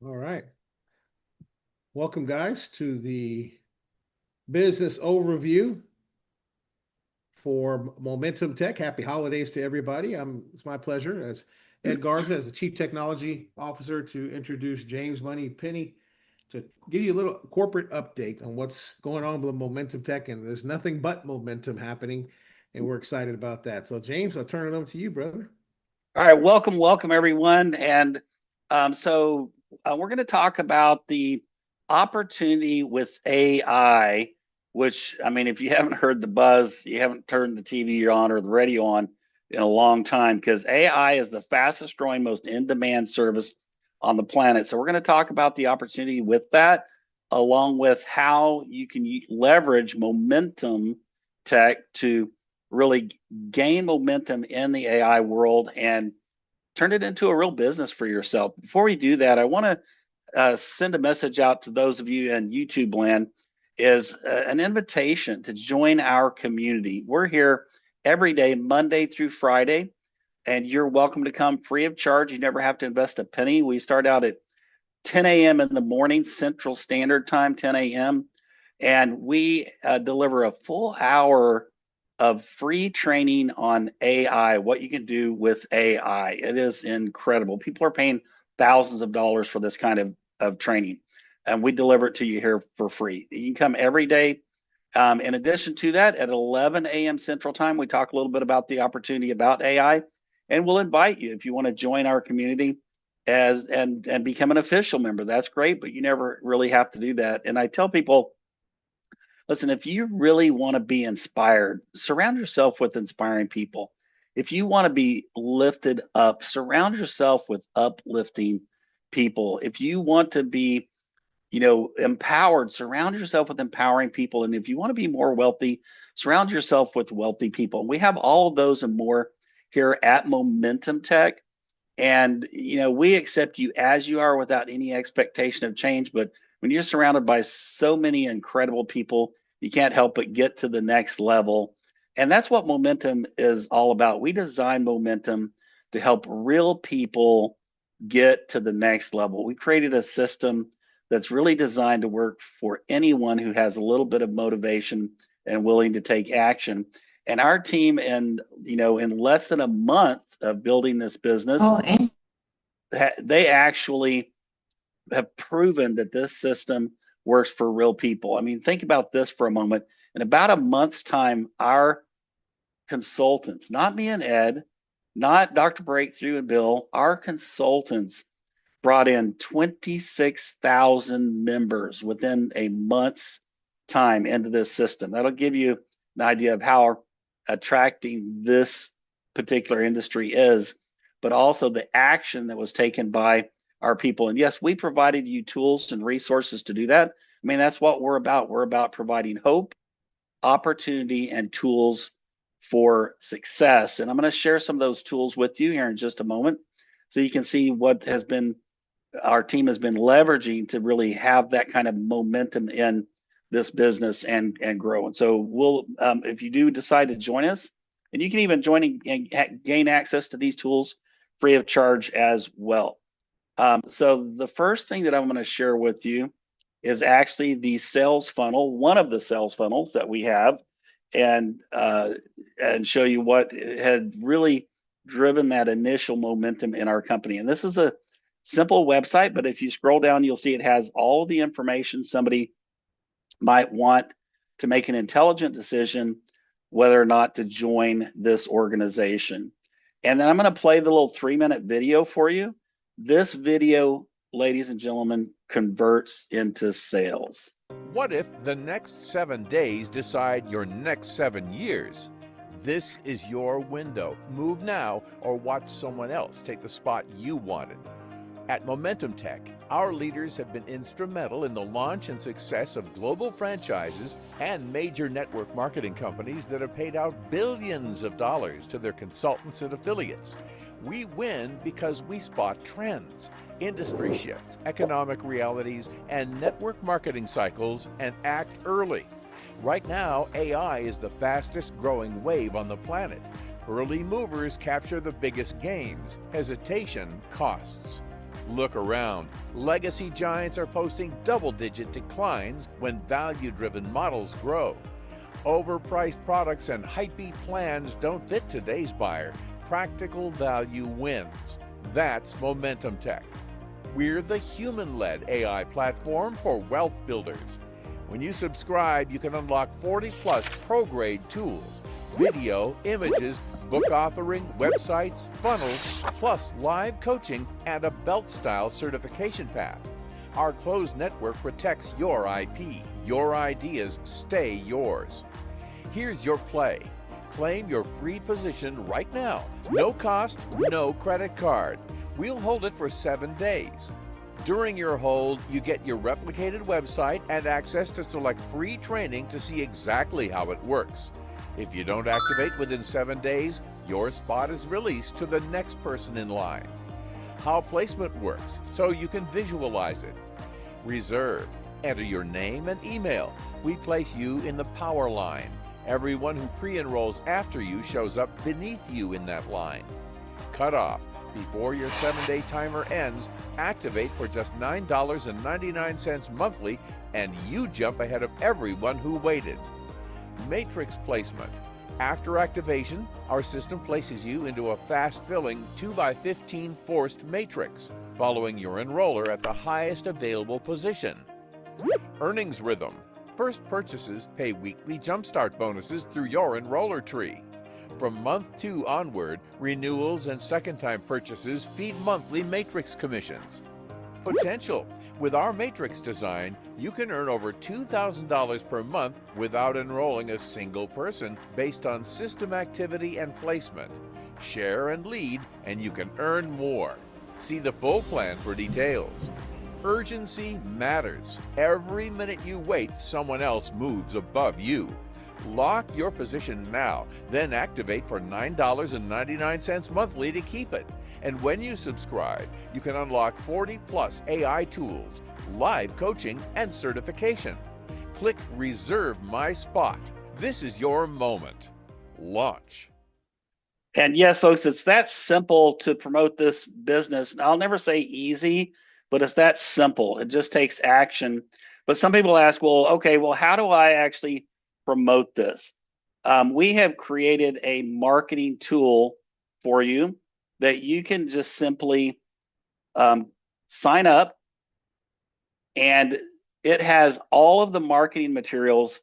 All right. Welcome, guys, to the business overview for Momentum Tech. Happy holidays to everybody. It's my pleasure as Ed Garza, as the Chief Technology Officer, to introduce James Money Penny to give you a little corporate update on what's going on with Momentum Tech. And there's nothing but momentum happening, and we're excited about that. So, James, I'll turn it over to you, brother. All right, welcome everyone. We're going to talk about the opportunity with AI, which, I mean, if you haven't heard the buzz, you haven't turned the TV on or the radio on in a long time, because AI is the fastest growing, most in-demand service on the planet. So we're going to talk about the opportunity with that, along with how you can leverage momentum tech to really gain momentum in the AI world and turn it into a real business for yourself. Before we do that, I want to send a message out to those of you in YouTube land, is an invitation to join our community. We're here every day, Monday through Friday, and you're welcome to come free of charge. You never have to invest a penny. We start out at 10 a.m. in the morning, Central Standard Time, 10 a.m., and we deliver a full hour of free training on AI, what you can do with AI. It is incredible. People are paying thousands of dollars for this kind of training, and we deliver it to you here for free. You can come every day. In addition to that, at 11 a.m. Central Time, we talk a little bit about the opportunity about AI, and we'll invite you if you want to join our community and become an official member. That's great, but you never really have to do that. And I tell people, listen, if you really want to be inspired, surround yourself with inspiring people. If you want to be lifted up, surround yourself with uplifting people. If you want to be, empowered, surround yourself with empowering people. And if you want to be more wealthy, surround yourself with wealthy people. We have all of those and more here at Momentum Tech. And we accept you as you are without any expectation of change. But when you're surrounded by so many incredible people, you can't help but get to the next level. And that's what momentum is all about. We design momentum to help real people get to the next level. We created a system that's really designed to work for anyone who has a little bit of motivation and willing to take action. And our team, in less than a month of building this business, Oh, and they actually have proven that this system works for real people. I mean, think about this for a moment. In about a month's time, our consultants, not me and Ed, not Dr. Breakthrough and Bill, our consultants brought in 26,000 members within a month's time into this system. That'll give you an idea of how attracting this particular industry is, but also the action that was taken by our people. And yes, we provided you tools and resources to do that. I mean, that's what we're about. We're about providing hope, opportunity, and tools for success. And I'm going to share some of those tools with you here in just a moment so you can see what our team has been leveraging to really have that kind of momentum in this business and grow. And so we'll, if you do decide to join us, and you can even join and gain access to these tools free of charge as well. So the first thing that I'm going to share with you is actually the sales funnel, one of the sales funnels that we have, and show you what had really driven that initial momentum in our company. And this is a simple website, but if you scroll down, you'll see it has all the information somebody might want to make an intelligent decision whether or not to join this organization. And then I'm going to play the little 3-minute video for you. This video, ladies and gentlemen, converts into sales. What if the next 7 days decide your next 7 years? This is your window. Move now or watch someone else take the spot you wanted. At Momentum Tech, our leaders have been instrumental in the launch and success of global franchises and major network marketing companies that have paid out billions of dollars to their consultants and affiliates. We win because we spot trends, industry shifts, economic realities, and network marketing cycles and act early. Right now, AI is the fastest growing wave on the planet. Early movers capture the biggest gains. Hesitation costs. Look around. Legacy giants are posting double-digit declines when value-driven models grow. Overpriced products and hypey plans don't fit today's buyer. Practical value wins. That's MomentumTech. We're the human-led AI platform for wealth builders. When you subscribe, you can unlock 40+ pro-grade tools, video, images, book authoring, websites, funnels, plus live coaching and a belt-style certification path. Our closed network protects your IP. Your ideas stay yours. Here's your play. Claim your free position right now. No cost, no credit card. We'll hold it for 7 days. During your hold, you get your replicated website and access to select free training to see exactly how it works. If you don't activate within 7 days, your spot is released to the next person in line. How placement works, so you can visualize it. Reserve. Enter your name and email. We place you in the power line. Everyone who pre-enrolls after you shows up beneath you in that line. Cut off. Before your 7-day timer ends, activate for just $9.99 monthly, and you jump ahead of everyone who waited. Matrix placement. After activation, our system places you into a fast-filling 2x15 forced matrix, following your enroller at the highest available position. Earnings rhythm. First purchases pay weekly jumpstart bonuses through your enroller tree. From month 2 onward, renewals and second-time purchases feed monthly matrix commissions. Potential. With our matrix design, you can earn over $2,000 per month without enrolling a single person based on system activity and placement. Share and lead, and you can earn more. See the full plan for details. Urgency matters. Every minute you wait, someone else moves above you. Lock your position now, then activate for $9.99 monthly to keep it. And when you subscribe, you can unlock 40+ AI tools, live coaching, and certification. Click Reserve My Spot. This is your moment. Launch. And yes, folks, it's that simple to promote this business. I'll never say easy, but it's that simple. It just takes action. But some people ask, well, okay, well, how do I actually promote this? We have created a marketing tool for you that you can just simply sign up, and it has all of the marketing materials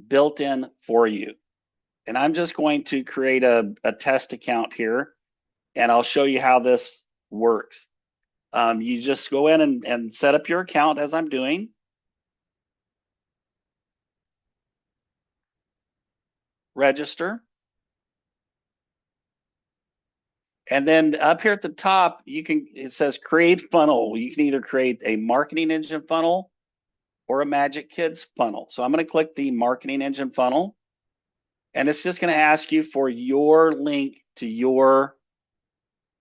built in for you. And I'm just going to create a test account here, and I'll show you how this works. You just go in and set up your account as I'm doing. Register. And then up here at the top, it says create funnel. You can either create a marketing engine funnel or a Magic Kids funnel. So I'm going to click the marketing engine funnel, and it's just going to ask you for your link to your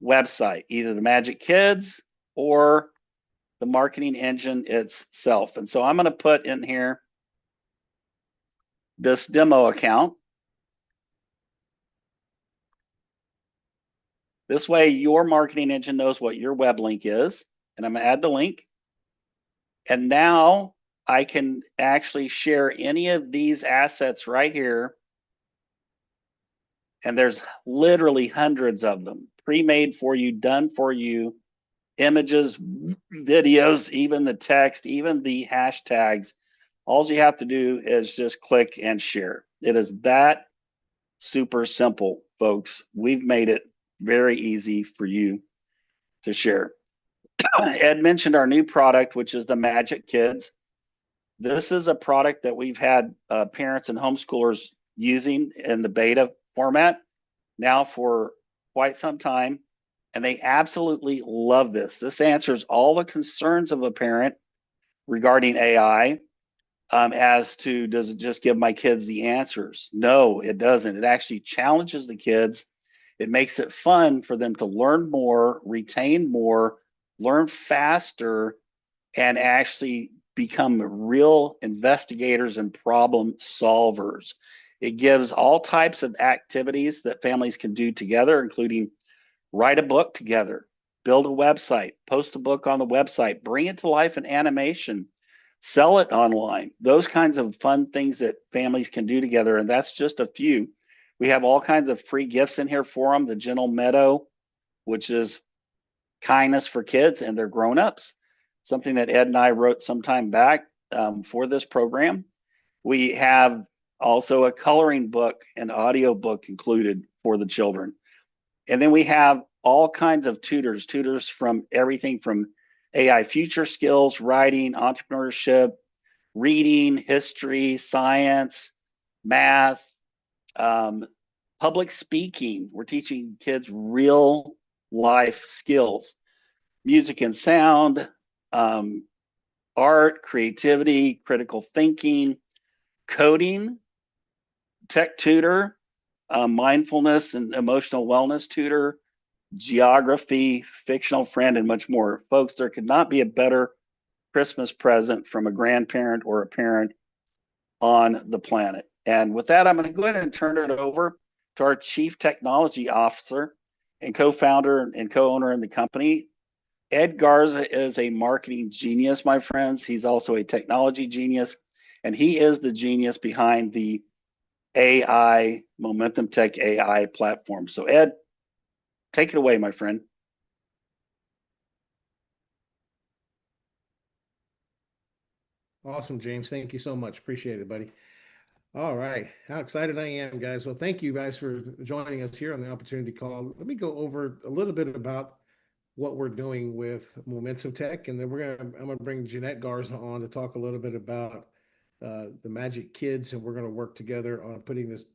website, either the Magic Kids or the marketing engine itself. And so I'm going to put in here this demo account. This way, your marketing engine knows what your web link is. And I'm going to add the link. And now I can actually share any of these assets right here. And there's literally hundreds of them, pre-made for you, done for you, images, videos, even the text, even the hashtags. All you have to do is just click and share. It is that super simple, folks. We've made it very easy for you to share. Ed mentioned our new product, which is the Magic Kids. This is a product that we've had parents and homeschoolers using in the beta format now for quite some time, and they absolutely love this. This answers all the concerns of a parent regarding AI, as to, does it just give my kids the answers? No, it doesn't. It actually challenges the kids. It makes it fun for them to learn more, retain more, learn faster, and actually become real investigators and problem solvers. It gives all types of activities that families can do together, including write a book together, build a website, post a book on the website, bring it to life in animation, sell it online, those kinds of fun things that families can do together. And that's just a few. We have all kinds of free gifts in here for them. The Gentle Meadow, which is kindness for kids and their grown-ups, something that Ed and I wrote some time back for this program. We have also a coloring book and audio book included for the children. And then we have all kinds of tutors from everything from AI future skills, writing, entrepreneurship, reading, history, science, math, public speaking. We're teaching kids real life skills, music and sound, art, creativity, critical thinking, coding, tech tutor, mindfulness and emotional wellness tutor, geography, fictional friend, and much more. Folks, there could not be a better Christmas present from a grandparent or a parent on the planet. And with that, I'm going to go ahead and turn it over to our Chief Technology Officer and co-founder and co-owner in the company. Ed Garza is a marketing genius, my friends. He's also a technology genius, and he is the genius behind the AI, MomentumTech AI platform. So Ed, take it away, my friend. Awesome, James. Thank you so much. Appreciate it, buddy. All right. How excited I am, guys. Well, thank you guys for joining us here on the Opportunity Call. Let me go over a little bit about what we're doing with Momentum Tech, and then I'm gonna bring Jeanette Garza on to talk a little bit about the Magic Kids, and we're gonna work together on putting this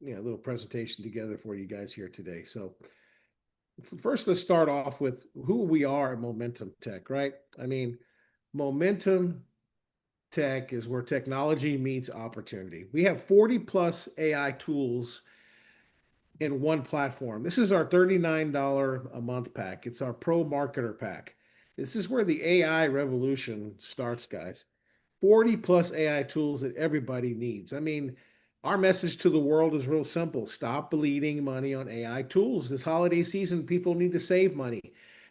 little presentation together for you guys here today. So first, let's start off with who we are at Momentum Tech, right? I mean, Momentum Tech is where technology meets opportunity. We have 40 plus AI tools in one platform. This is our $39 a month pack. It's our Pro Marketer pack. This is where the AI revolution starts, guys. 40 plus AI tools that everybody needs. I mean, our message to the world is real simple. Stop bleeding money on AI tools. This holiday season, people need to save money.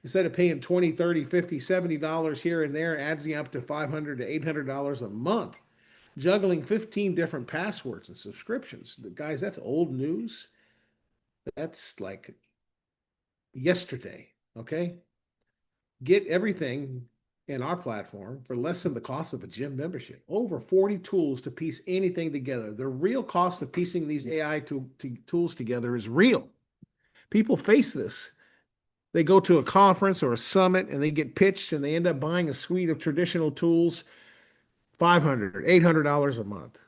Instead of paying $20, $30, $50, $70 here and there, adds you up to $500 to $800 a month. Juggling 15 different passwords and subscriptions. Guys, that's old news. That's like yesterday, okay? Get everything in our platform for less than the cost of a gym membership. Over 40 tools to piece anything together. The real cost of piecing these AI tools together is real. People face this. They go to a conference or a summit and they get pitched and they end up buying a suite of traditional tools, $500, $800 a month.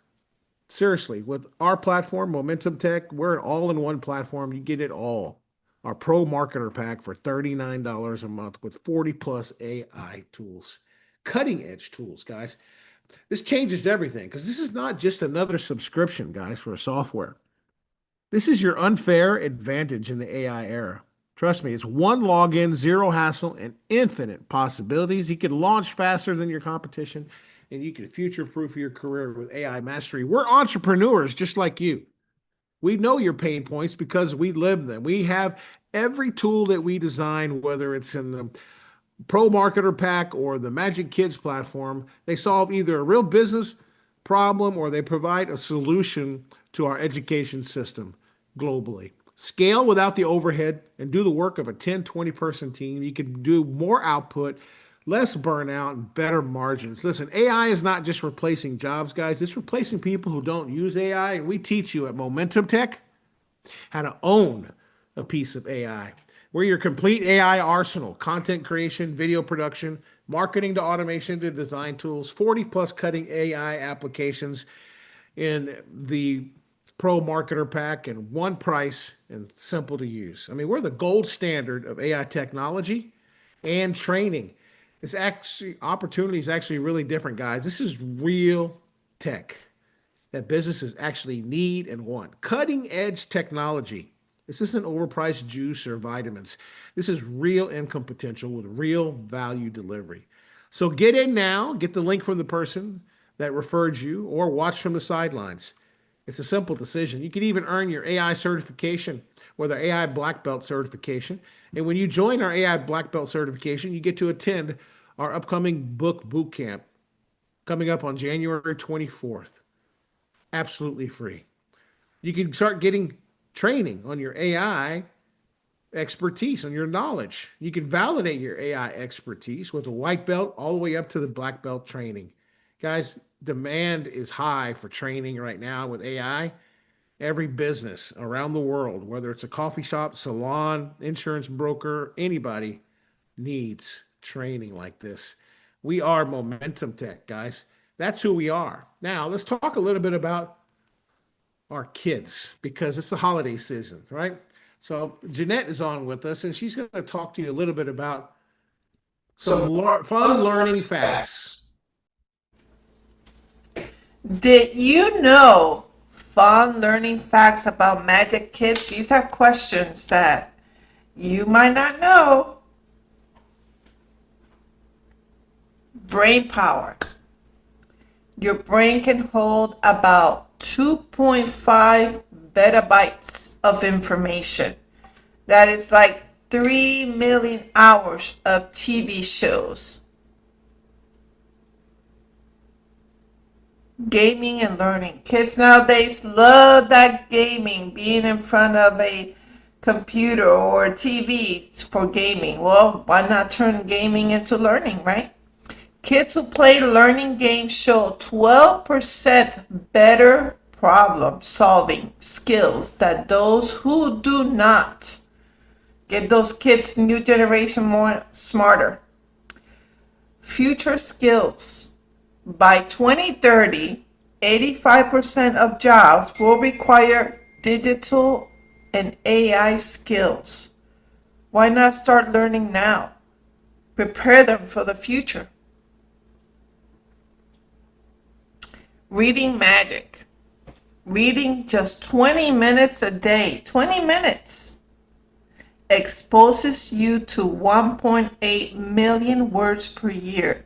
Seriously, with our platform, Momentum Tech, we're an all-in-one platform. You get it all. Our Pro Marketer pack for $39 a month with 40 plus AI tools, cutting edge tools, guys. This changes everything because this is not just another subscription, guys, for a software. This is your unfair advantage in the AI era. Trust me, it's one login, zero hassle, and infinite possibilities. You can launch faster than your competition, and you can future-proof your career with AI mastery. We're entrepreneurs just like you. We know your pain points because we live them. We have every tool that we design, whether it's in the Pro Marketer Pack or the Magic Kids platform. They solve either a real business problem or they provide a solution to our education system globally. Scale without the overhead and do the work of a 10, 20 person team. You can do more output, less burnout, and better margins. Listen, AI is not just replacing jobs, guys. It's replacing people who don't use AI. And we teach you at Momentum Tech how to own a piece of AI. We're your complete AI arsenal, content creation, video production, marketing to automation to design tools, 40 plus cutting AI applications in the Pro Marketer Pack and one price and simple to use. I mean, we're the gold standard of AI technology and training. It's actually opportunity is actually really different, guys. This is real tech that businesses actually need and want. Cutting edge technology. This isn't overpriced juice or vitamins. This is real income potential with real value delivery. So get in now, get the link from the person that referred you, or watch from the sidelines. It's a simple decision. You can even earn your AI certification with our AI Black Belt certification. And when you join our AI Black Belt certification, you get to attend our upcoming book boot camp coming up on January 24th. Absolutely free. You can start getting training on your AI expertise, on your knowledge. You can validate your AI expertise with a white belt all the way up to the black belt training. Guys, demand is high for training right now with AI. Every business around the world, whether it's a coffee shop, salon, insurance broker, anybody needs training like this. We are Momentum Tech, guys. That's who we are. Now, let's talk a little bit about our kids because it's the holiday season, right? So, Jeanette is on with us, and she's going to talk to you a little bit about some fun learning facts. Did you know fun learning facts about Magic Kids? These are questions that you might not know. Brain power. Your brain can hold about 2.5 petabytes of information. That is like 3 million hours of TV shows. Gaming and learning. Kids nowadays love that gaming, being in front of a computer or a TV for gaming. Well, why not turn gaming into learning, right? Kids who play learning games show 12% better problem solving skills than those who do not. Get those kids, new generation, more smarter. Future skills. By 2030, 85% of jobs will require digital and AI skills. Why not start learning now? Prepare them for the future. Reading magic. Reading just 20 minutes a day, 20 minutes, exposes you to 1.8 million words per year.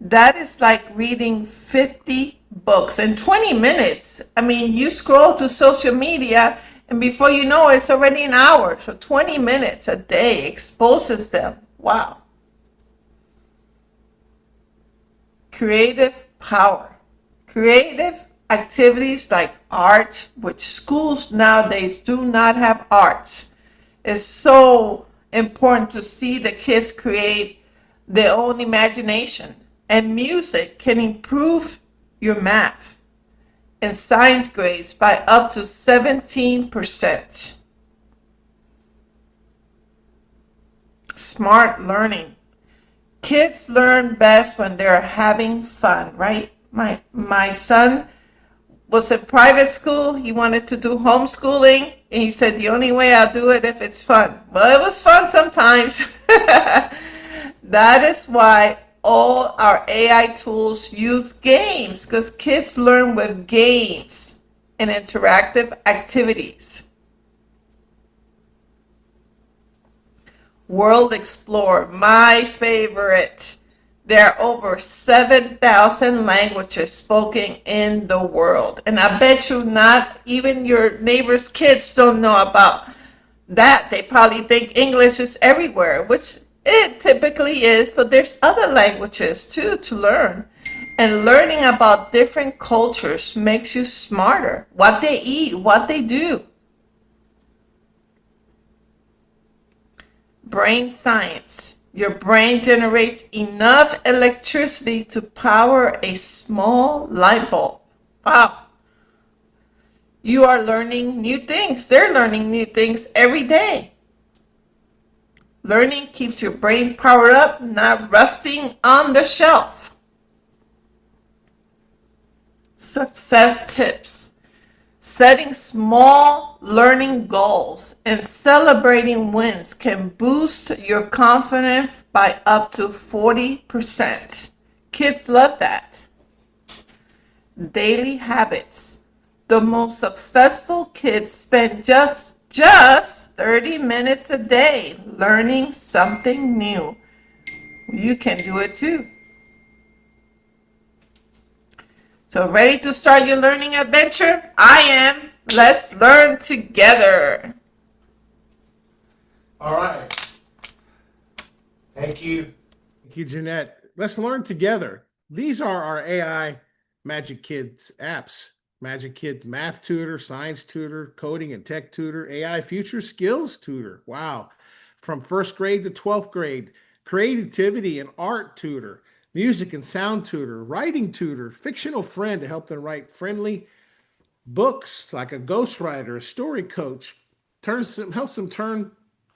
That is like reading 50 books in 20 minutes. I mean, you scroll to social media and before you know it, it's already an hour. So 20 minutes a day exposes them. Wow. Creative power. Creative activities like art, which schools nowadays do not have art. It's so important to see the kids create their own imagination. And music can improve your math and science grades by up to 17%. Smart learning. Kids learn best when they're having fun, right? My son was in private school. He wanted to do homeschooling. And he said, the only way I'll do it if it's fun. Well, it was fun sometimes. That is why all our AI tools use games, because kids learn with games and interactive activities. World Explorer, my favorite. There are over 7,000 languages spoken in the world. And I bet you not even your neighbor's kids don't know about that. They probably think English is everywhere, which it typically is, but there's other languages too to learn. And learning about different cultures makes you smarter. What they eat, what they do. Brain science. Your brain generates enough electricity to power a small light bulb. Wow. You are learning new things. They're learning new things every day. Learning keeps your brain powered up, not rusting on the shelf. Success tips. Setting small learning goals and celebrating wins can boost your confidence by up to 40%. Kids love that. Daily habits. The most successful kids spend just 30 minutes a day learning something new. You can do it too. So ready to start your learning adventure? I am. Let's learn together. All right. Thank you. Thank you, Jeanette. Let's learn together. These are our AI Magic Kids apps. Magic Kids Math Tutor, Science Tutor, Coding and Tech Tutor, AI Future Skills Tutor. Wow. From first grade to 12th grade, Creativity and Art Tutor, Music and Sound Tutor, Writing Tutor, Fictional Friend to help them write friendly books like a ghostwriter, a story coach, helps them turn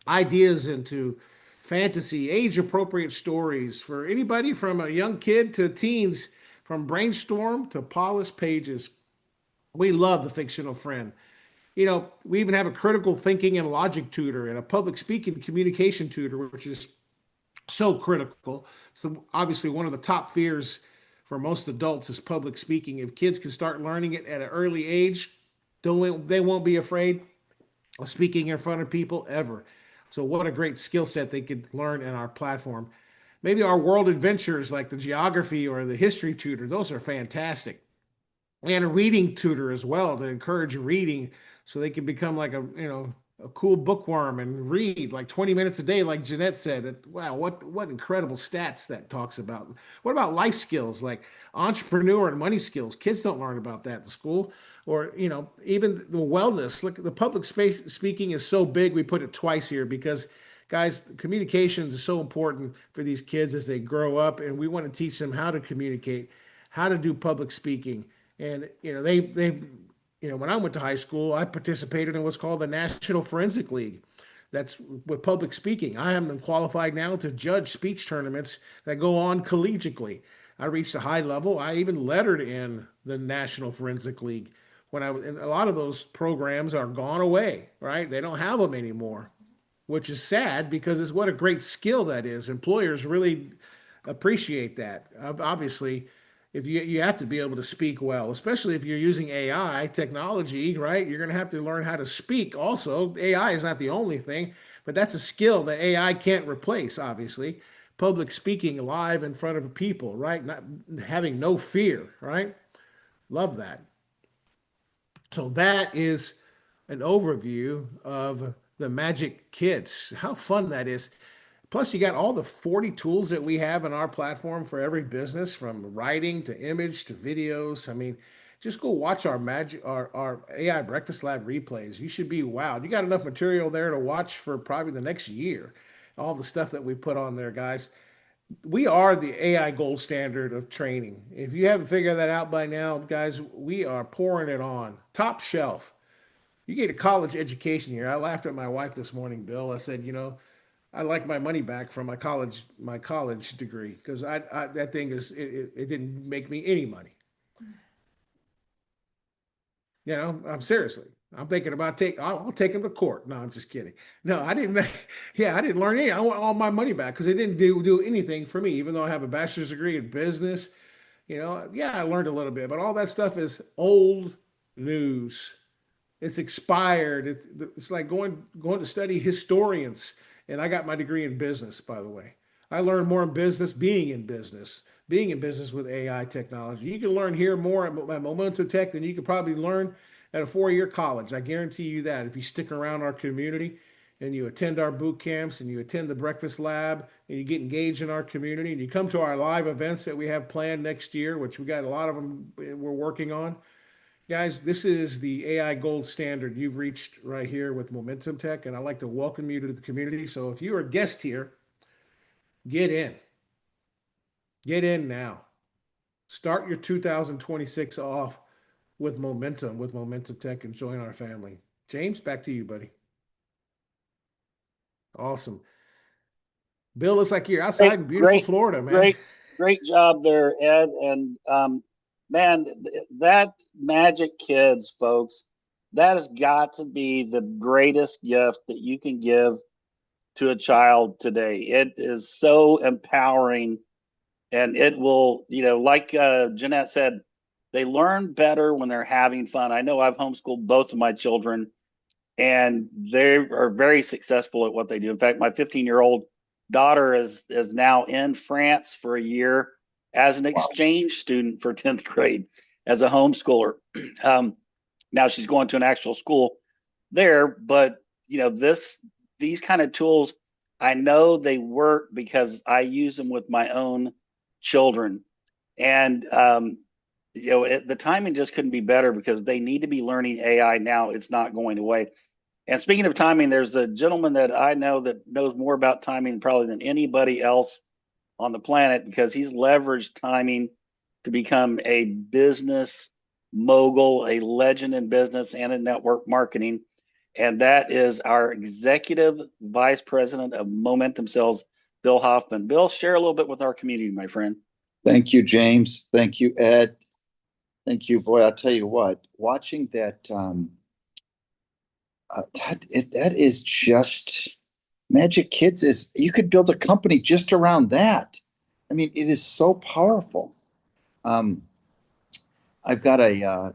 ideas into fantasy, age appropriate stories for anybody from a young kid to teens, from brainstorm to polished pages. We love the fictional friend. We even have a critical thinking and logic tutor and a public speaking communication tutor, which is so critical. So obviously one of the top fears for most adults is public speaking. If kids can start learning it at an early age, they won't be afraid of speaking in front of people ever. So what a great skill set they could learn in our platform. Maybe our world adventures like the geography or the history tutor, those are fantastic. And a reading tutor as well to encourage reading so they can become like a cool bookworm and read like 20 minutes a day, like Jeanette said. Wow, what incredible stats that talks about. What about life skills like entrepreneur and money skills? Kids don't learn about that in school. Or, even the wellness. Look, the public space speaking is so big, we put it twice here because guys, communications is so important for these kids as they grow up, and we want to teach them how to communicate, how to do public speaking. And when I went to high school, I participated in what's called the National Forensic League. That's with public speaking. I am qualified now to judge speech tournaments that go on collegiately. I reached a high level. I even lettered in the National Forensic League. And a lot of those programs are gone away, right? They don't have them anymore, which is sad because it's what a great skill that is. Employers really appreciate that. Obviously, if you have to be able to speak well, especially if you're using AI technology, right? You're going to have to learn how to speak. Also, AI is not the only thing, but that's a skill that AI can't replace. Obviously, public speaking live in front of people, right? Not having no fear, right? Love that. So that is an overview of the Magic Kids. How fun that is. Plus, you got all the 40 tools that we have in our platform for every business, from writing to image to videos. I mean, just go watch our AI Breakfast Lab replays. You should be wowed. You got enough material there to watch for probably the next year. All the stuff that we put on there, guys. We are the AI gold standard of training. If you haven't figured that out by now, guys, we are pouring it on. Top shelf. You get a college education here. I laughed at my wife this morning, Bill. I said, I like my money back from my college degree because that thing it didn't make me any money. I'm seriously. I'm thinking about I'll take him to court. No, I'm just kidding. No, I didn't. Yeah, I didn't learn anything. I want all my money back because it didn't do anything for me. Even though I have a bachelor's degree in business, yeah, I learned a little bit, but all that stuff is old news. It's expired. It's like going to study historians. And I got my degree in business, by the way. I learned more in business being in business with AI technology. You can learn here more at MomentumTech than you could probably learn at a 4-year college. I guarantee you that if you stick around our community and you attend our boot camps and you attend the breakfast lab and you get engaged in our community and you come to our live events that we have planned next year, which we got a lot of them we're working on. Guys, this is the AI gold standard you've reached right here with Momentum Tech, and I'd like to welcome you to the community. So if you're a guest here, get in. Get in now. Start your 2026 off with Momentum Tech, and join our family. James, back to you, buddy. Awesome. Bill, looks like you're outside in beautiful Florida, man. Great job there, Ed. And man, that Magic Kids, folks, that has got to be the greatest gift that you can give to a child today. It is so empowering, and it will, like Jeanette said, they learn better when they're having fun. I know I've homeschooled both of my children, and they are very successful at what they do. In fact, my 15-year-old daughter is now in France for a year as an exchange student for 10th grade. as a homeschooler. Now she's going to an actual school there, but these kind of tools, I know they work because I use them with my own children. And the timing just couldn't be better because they need to be learning AI now. It's not going away. And speaking of timing, there's a gentleman that I know that knows more about timing probably than anybody else on the planet, because he's leveraged timing to become a business mogul, a legend in business and in network marketing. And that is our executive vice president of Momentum Sales, Bill Hoffman. Bill, share a little bit with our community, my friend. Thank you, James. Thank you, Ed. Thank you. Boy, I'll tell you what, watching that, that is just Magic Kids. Is you could build a company just around that. I mean, it is so powerful. I've got a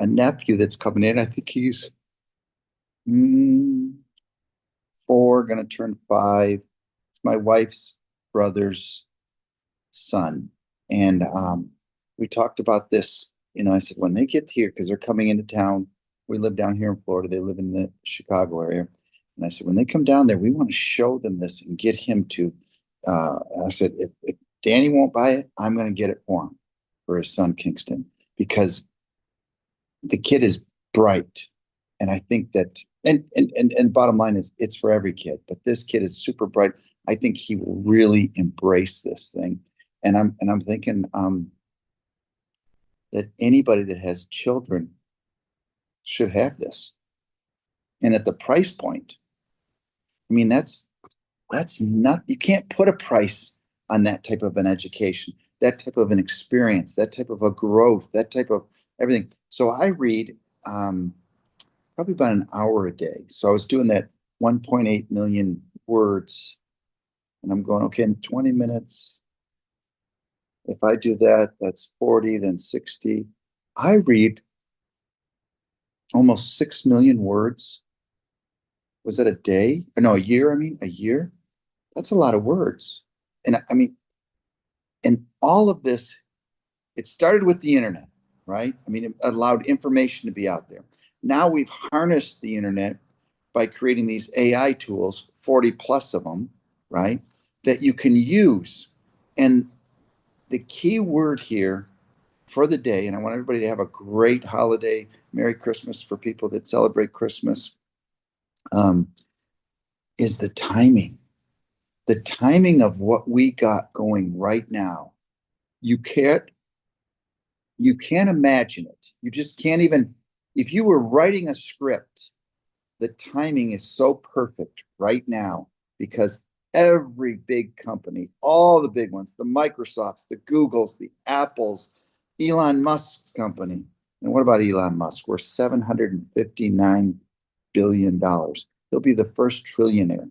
nephew that's coming in. I think he's 4, going to turn 5. It's my wife's brother's son, and we talked about this. I said, when they get here, because they're coming into town. We live down here in Florida. They live in the Chicago area. And I said, when they come down there, we want to show them this and get him to. I said, if Danny won't buy it, I'm going to get it for him, for his son Kingston, because the kid is bright. And I think that, and bottom line is, it's for every kid. But this kid is super bright. I think he will really embrace this thing. And I'm thinking that anybody that has children should have this. And at the price point, I mean, that's not, you can't put a price on that type of an education, that type of an experience, that type of a growth, that type of everything. So I read probably about an hour a day. So I was doing that 1.8 million words, and I'm going, okay, in 20 minutes, if I do that, that's 40, then 60. I read almost 6 million words. Was that a day? No, a year. I mean, a year. That's a lot of words. And I mean, and all of this, it started with the internet, right? I mean, it allowed information to be out there. Now we've harnessed the internet by creating these AI tools, 40 plus of them, right? That you can use. And the key word here for the day, and I want everybody to have a great holiday, Merry Christmas for people that celebrate Christmas, is the timing. The timing of what we got going right now. You can't imagine it. You just can't even, if you were writing a script, the timing is so perfect right now, because every big company, all the big ones, the Microsofts, the Googles, the Apples, Elon Musk's company. And what about Elon Musk? We're $759 billion. He'll be the first trillionaire.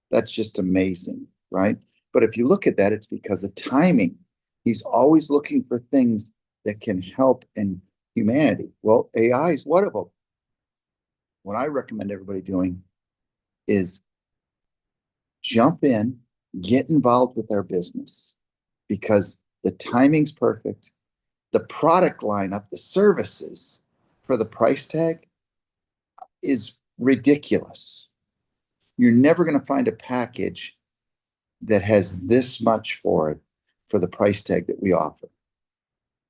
That's just amazing, right? But if you look at that, it's because of timing. He's always looking for things that can help in humanity. Well, AI is one of them. What I recommend everybody doing is jump in, get involved with our business, because the timing's perfect. The product lineup, the services for the price tag is ridiculous. You're never going to find a package that has this much for it for the price tag that we offer.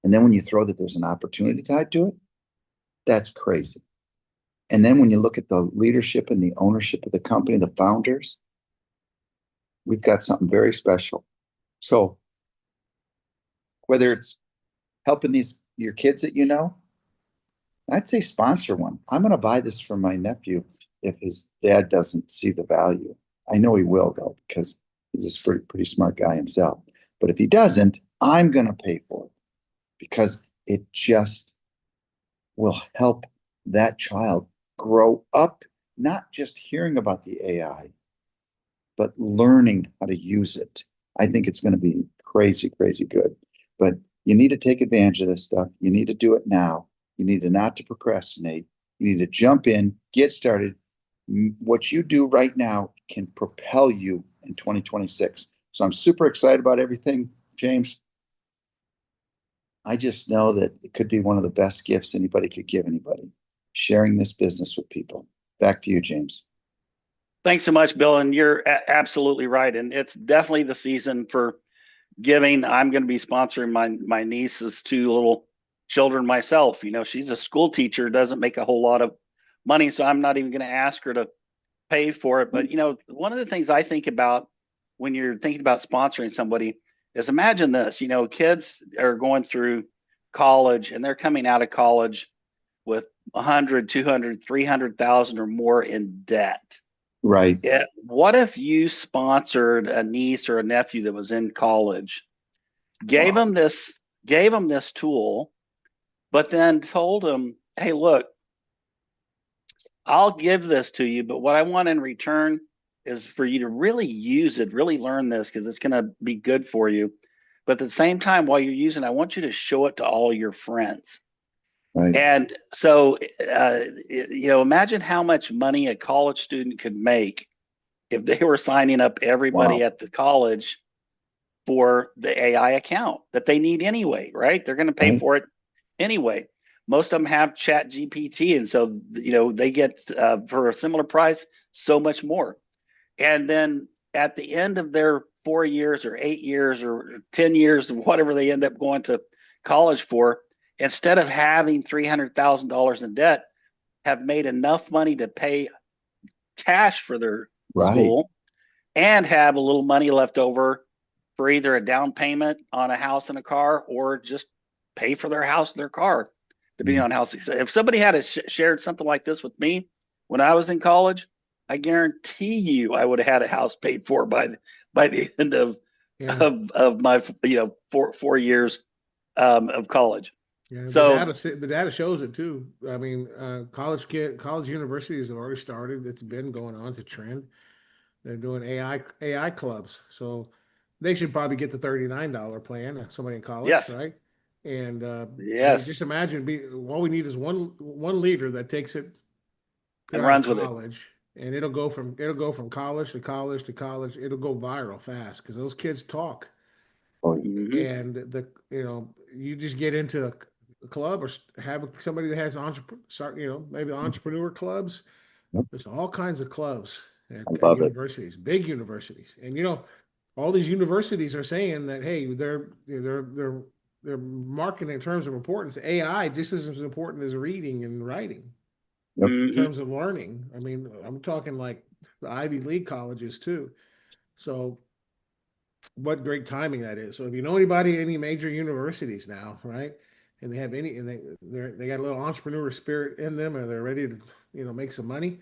And then when you throw that there's an opportunity tied to it, that's crazy. And then when you look at the leadership and the ownership of the company, the founders, we've got something very special. So whether it's helping your kids that you know, I'd say sponsor one. I'm going to buy this for my nephew if his dad doesn't see the value. I know he will, though, because he's a pretty smart guy himself. But if he doesn't, I'm going to pay for it, because it just will help that child grow up, not just hearing about the AI, but learning how to use it. I think it's going to be crazy, crazy good. But you need to take advantage of this stuff. You need to do it now. You need to not to procrastinate. You need to jump in, get started. What you do right now can propel you in 2026. So I'm super excited about everything, James. I just know that it could be one of the best gifts anybody could give anybody, sharing this business with people. Back to you, James. Thanks so much, Bill. And you're absolutely right. And it's definitely the season for giving. I'm going to be sponsoring my niece's two little children myself. You know, she's a school teacher, doesn't make a whole lot of money, so I'm not even going to ask her to pay for it. But, you know, one of the things I think about when you're thinking about sponsoring somebody is, imagine this, you know, kids are going through college and they're coming out of college with 100, 200, 300,000 or more in debt. Right. Yeah. What if you sponsored a niece or a nephew that was in college, gave them this tool, but then told them, hey, look, I'll give this to you, but what I want in return is for you to really use it, really learn this, because it's going to be good for you. But at the same time, while you're using it, I want you to show it to all your friends. Right. And so, you know, imagine how much money a college student could make if they were signing up everybody Wow. at the college for the AI account that they need anyway, right? They're going to pay Right. for it anyway. Most of them have Chat GPT, and so, you know, they get for a similar price so much more. And then at the end of their 4 years or 8 years or 10 years, whatever they end up going to college for, instead of having $300,000 in debt, have made enough money to pay cash for their Right. school and have a little money left over for either a down payment on a house and a car, or just pay for their house and their car, depending on how successful. If somebody had shared something like this with me when I was in college, I guarantee you I would have had a house paid for by the end of my, you know, 4 years of college. Yeah, So the data shows it too. I mean, college universities have already started. It's been going on. It's a trend. They're doing AI clubs, so they should probably get the $39 plan. Somebody in college, yes, right? And I mean, yes, just imagine, all we need is one leader that takes it to and our runs with it. college, and it'll go from college to college to college. It'll go viral fast because those kids talk. Oh, Mhm. And you just get into a club, or have somebody that has maybe entrepreneur clubs. yep. There's all kinds of clubs I at love it. universities, big universities, and all these universities are saying that, hey, they're marking in terms of importance AI just as important as reading and writing Yep. in Mhm. terms of learning. I mean, I'm talking like the Ivy League colleges too. So what great timing that is. So if you know anybody, any major universities now, right? And they have any, and they got a little entrepreneur spirit in them, and they're ready to, make some money.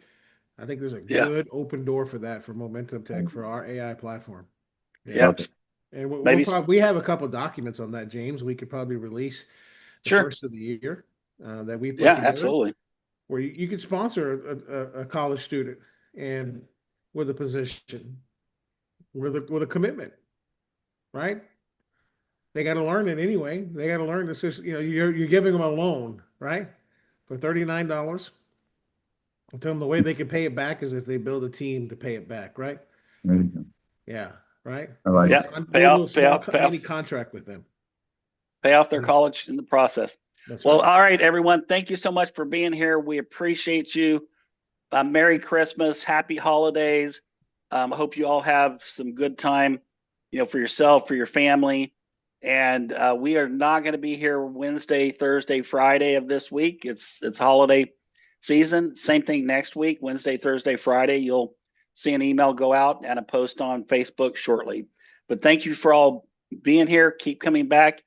I think there's a Yeah. good open door for that for MomentumTech for our AI platform. Yeah. Yeah. Love it. And Maybe. we have a couple documents on that, James. We could probably release the Sure. first of the year that we put Yeah, together, absolutely. where you could sponsor a college student and with a position, with a commitment, right? They got to learn it anyway. They got to learn this is, you're giving them a loan, right? For $39. Tell them the way they can pay it back is if they build a team to pay it back, right? There you go. Yeah, right. I like Yeah. it. Do a little Pay off, mini contract with them. pay off their college in the process. That's Well, right. all right, everyone. Thank you so much for being here. We appreciate you. Merry Christmas, happy holidays. I hope you all have some good time, for yourself, for your family. And we are not going to be here Wednesday, Thursday, Friday of this week. It's holiday season. Same thing next week, Wednesday, Thursday, Friday. You'll see an email go out and a post on Facebook shortly. But thank you for all being here. Keep coming back.